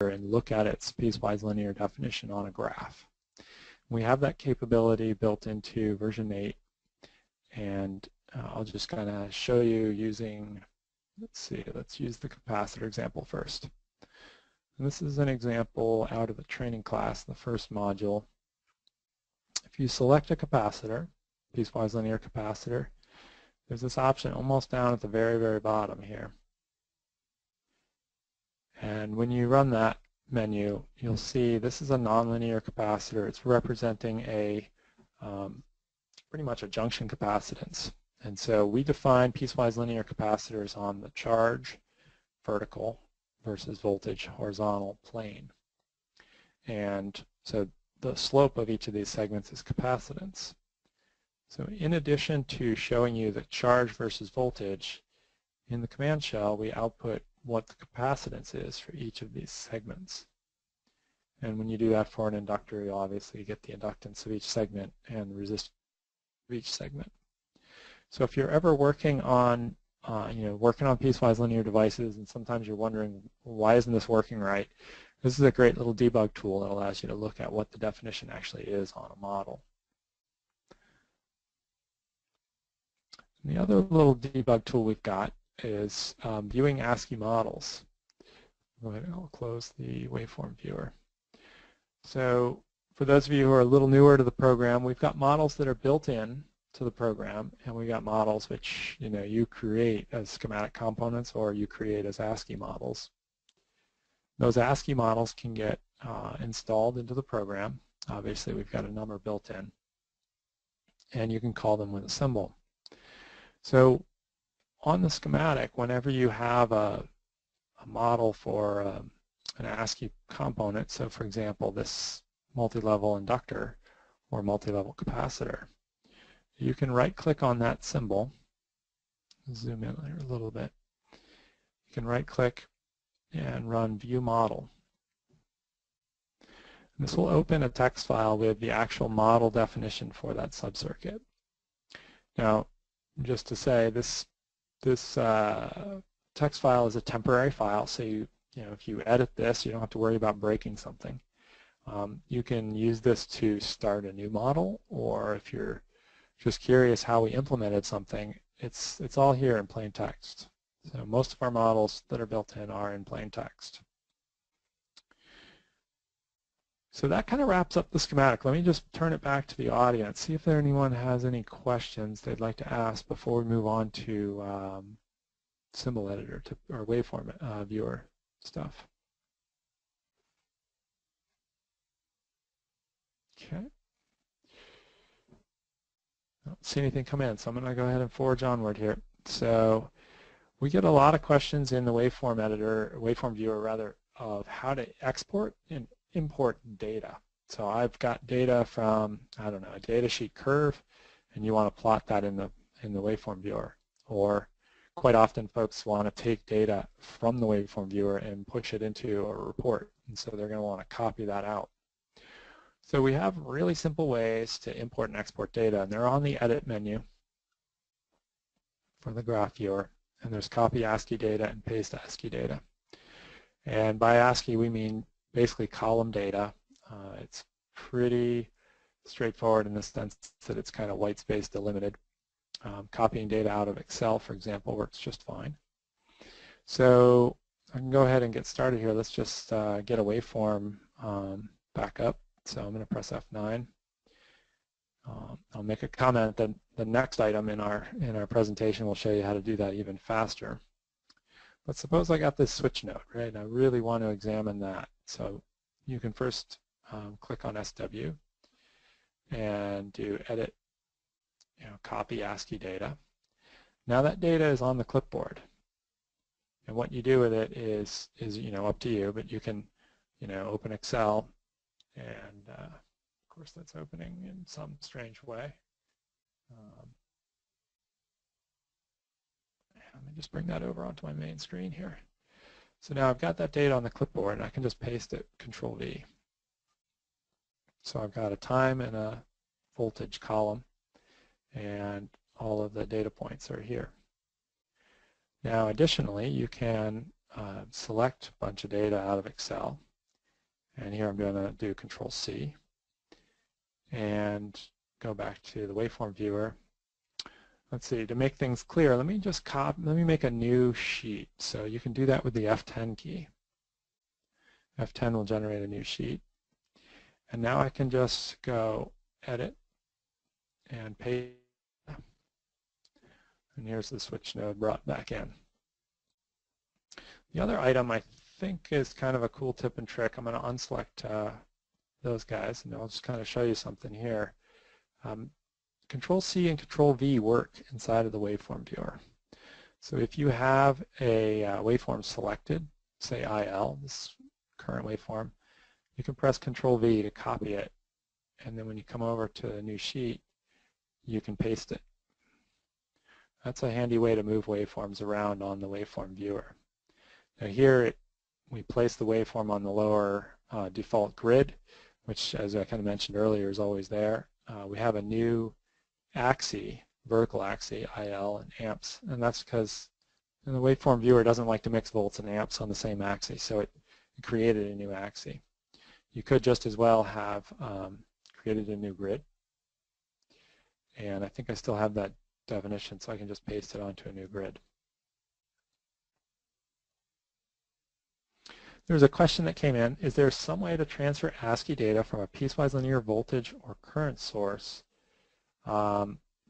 and look at its piecewise linear definition on a graph. We have that capability built into version 8, and I'll just kind of show you using, let's use the capacitor example first. And this is an example out of the training class, the first module. If you select a capacitor, piecewise linear capacitor, there's this option almost down at the very, very bottom here. And when you run that menu, you'll see this is a nonlinear capacitor. It's representing a pretty much a junction capacitance. And so we define piecewise linear capacitors on the charge vertical versus voltage horizontal plane. And so the slope of each of these segments is capacitance. So in addition to showing you the charge versus voltage, in the command shell we output what the capacitance is for each of these segments. And when you do that for an inductor, you'll obviously get the inductance of each segment and the resistance of each segment. So if you're ever working on piecewise linear devices, and sometimes you're wondering, why isn't this working right? This is a great little debug tool that allows you to look at what the definition actually is on a model. And the other little debug tool we've got is viewing Ascii models. Go ahead and I'll close the waveform viewer. So for those of you who are a little newer to the program, we've got models that are built in to the program, and we got models which you create as schematic components or you create as Ascii models. Those Ascii models can get installed into the program. Obviously, we've got a number built in, and you can call them with a symbol. So on the schematic, whenever you have a model for an Ascii component, so for example, this multi-level inductor or multi-level capacitor, you can right-click on that symbol. Zoom in there a little bit. You can right-click and run View Model. And this will open a text file with the actual model definition for that subcircuit. Now, just to say, this text file is a temporary file, so if you edit this, you don't have to worry about breaking something. You can use this to start a new model, or if you're just curious how we implemented something, it's all here in plain text. So most of our models that are built in are in plain text. So that kind of wraps up the schematic. Let me just turn it back to the audience, see if anyone has any questions they'd like to ask before we move on to symbol editor or waveform viewer stuff. Okay. I don't see anything come in, so I'm going to go ahead and forge onward here. So we get a lot of questions in the waveform editor, waveform viewer rather, of how to export and import data. So I've got data from, I don't know, a data sheet curve, and you want to plot that in the waveform viewer. Or quite often folks want to take data from the waveform viewer and push it into a report, and so they're going to want to copy that out. So we have really simple ways to import and export data, and they're on the Edit menu for the graph viewer, and there's Copy Ascii data and Paste Ascii data. And by Ascii we mean basically column data. It's pretty straightforward in the sense that it's kind of white space delimited. Copying data out of Excel, for example, works just fine. So I can go ahead and get started here. Let's just get a waveform back up. So I'm going to press F9. I'll make a comment that the next item in our presentation will show you how to do that even faster. But suppose I got this switch node, right? And I really want to examine that. So you can first click on SW and do Edit, Copy Ascii data. Now that data is on the clipboard, and what you do with it is up to you. But you can open Excel, and of course that's opening in some strange way. Let me just bring that over onto my main screen here. So now I've got that data on the clipboard, and I can just paste it, Control V. So I've got a time and a voltage column, and all of the data points are here. Now additionally, you can select a bunch of data out of Excel, And here I'm going to do Control C and go back to the waveform viewer. Let's see, to make things clear, let me make a new sheet. So you can do that with the F10 key. F10 will generate a new sheet. And now I can just go Edit and paste. And here's the switch node brought back in. The other item I think is kind of a cool tip and trick. I'm going to unselect those guys, and I'll just kind of show you something here. Control C and Control V work inside of the waveform viewer. So if you have a waveform selected, say IL, this current waveform, you can press Control V to copy it, and then when you come over to a new sheet, you can paste it. That's a handy way to move waveforms around on the waveform viewer. Now here we place the waveform on the lower default grid, which, as I kind of mentioned earlier, is always there. We have a new Ascii, vertical Ascii, IL and amps, and that's because the waveform viewer doesn't like to mix volts and amps on the same Ascii, so it created a new Ascii. You could just as well have created a new grid, and I think I still have that definition, so I can just paste it onto a new grid. There's a question that came in, is there some way to transfer Ascii data from a piecewise linear voltage or current source?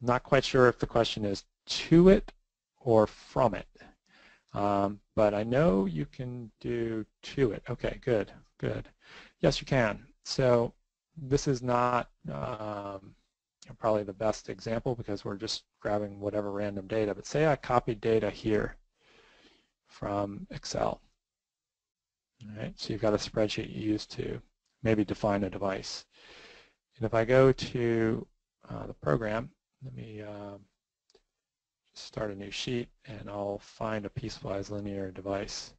Not quite sure if the question is to it or from it, but I know you can do to it. Okay, good, good. Yes, you can. So this is not probably the best example because we're just grabbing whatever random data, but say I copied data here from Excel. All right, so you've got a spreadsheet you use to maybe define a device. And if I go to the program, let me just start a new sheet, and I'll find a piecewise linear device,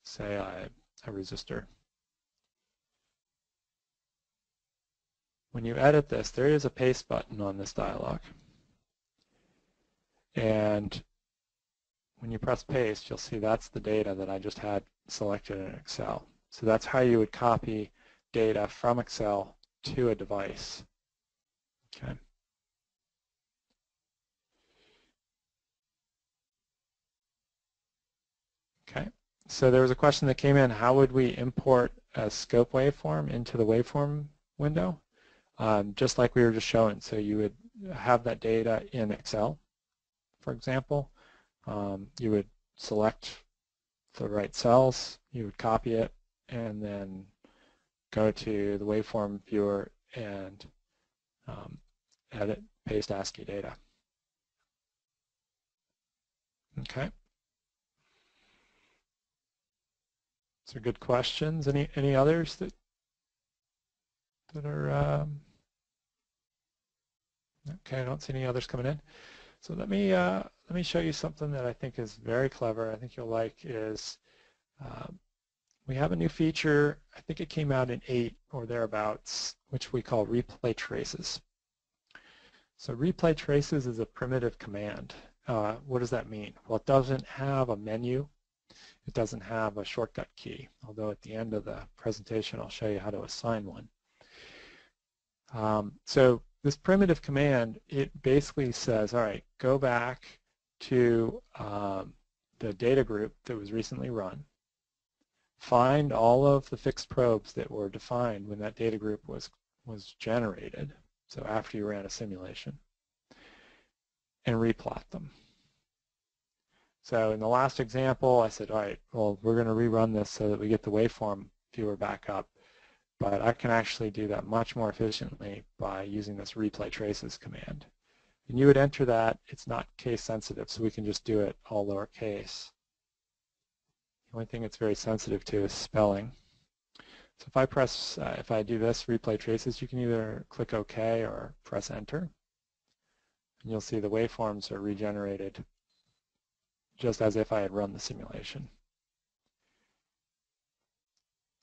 say a resistor. When you edit this, there is a paste button on this dialog. And when you press paste, you'll see that's the data that I just had selected in Excel. So that's how you would copy data from Excel to a device. Okay. Okay. So there was a question that came in, how would we import a scope waveform into the waveform window? Just like we were just showing. So you would have that data in Excel, for example. You would select the right cells, you would copy it, and then go to the waveform viewer and edit, paste Ascii data. Okay. So good questions. Any others that are okay? I don't see any others coming in. So let me show you something that I think is very clever. I think you'll like is we have a new feature. I think it came out in 8 or thereabouts, which we call replay traces. So replay traces is a primitive command. What does that mean? Well, it doesn't have a menu. It doesn't have a shortcut key, although at the end of the presentation I'll show you how to assign one. So this primitive command, it basically says, all right, go back to the data group that was recently run, find all of the fixed probes that were defined when that data group was generated, so after you ran a simulation, and replot them. So in the last example, I said, all right, well, we're going to rerun this so that we get the waveform viewer back up. But I can actually do that much more efficiently by using this replay traces command. And you would enter that. It's not case sensitive, so we can just do it all lowercase. The only thing it's very sensitive to is spelling. So if I press, if I do this, replay traces, you can either click OK or press Enter. And you'll see the waveforms are regenerated just as if I had run the simulation.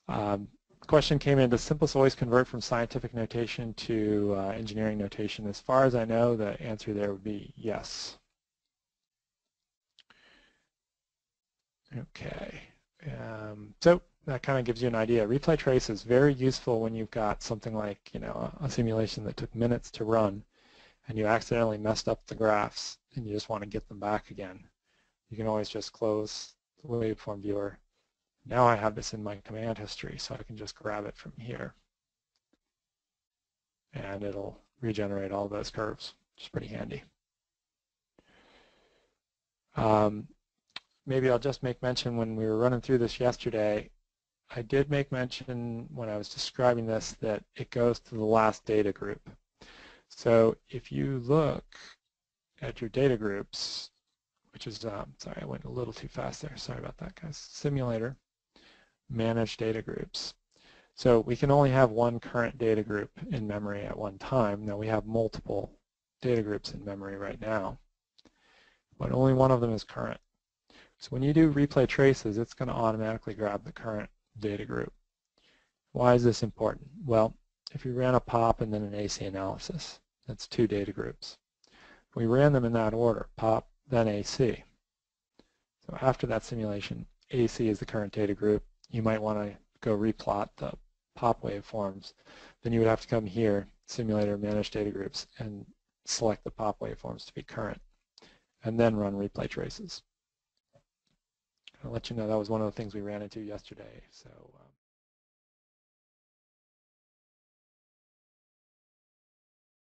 The question came in, does SIMPLIS always convert from scientific notation to engineering notation? As far as I know, the answer there would be yes. Okay. So that kind of gives you an idea. Replay trace is very useful when you've got something like, a simulation that took minutes to run and you accidentally messed up the graphs and you just want to get them back again. You can always just close the waveform viewer. Now I have this in my command history, so I can just grab it from here and it'll regenerate all those curves, which is pretty handy. Maybe I'll just make mention, when we were running through this yesterday, I did make mention when I was describing this that it goes to the last data group. So if you look at your data groups, which is, sorry, I went a little too fast there. Sorry about that, guys. Simulator, manage data groups. So we can only have one current data group in memory at one time. Now we have multiple data groups in memory right now, but only one of them is current. So when you do replay traces, it's going to automatically grab the current data group. Why is this important? Well, if you ran a pop and then an AC analysis, that's two data groups. We ran them in that order, pop, then AC. So after that simulation, AC is the current data group. You might want to go replot the pop waveforms. Then you would have to come here, simulator, manage data groups, and select the pop waveforms to be current, and then run replay traces. I'll let you know that was one of the things we ran into yesterday. So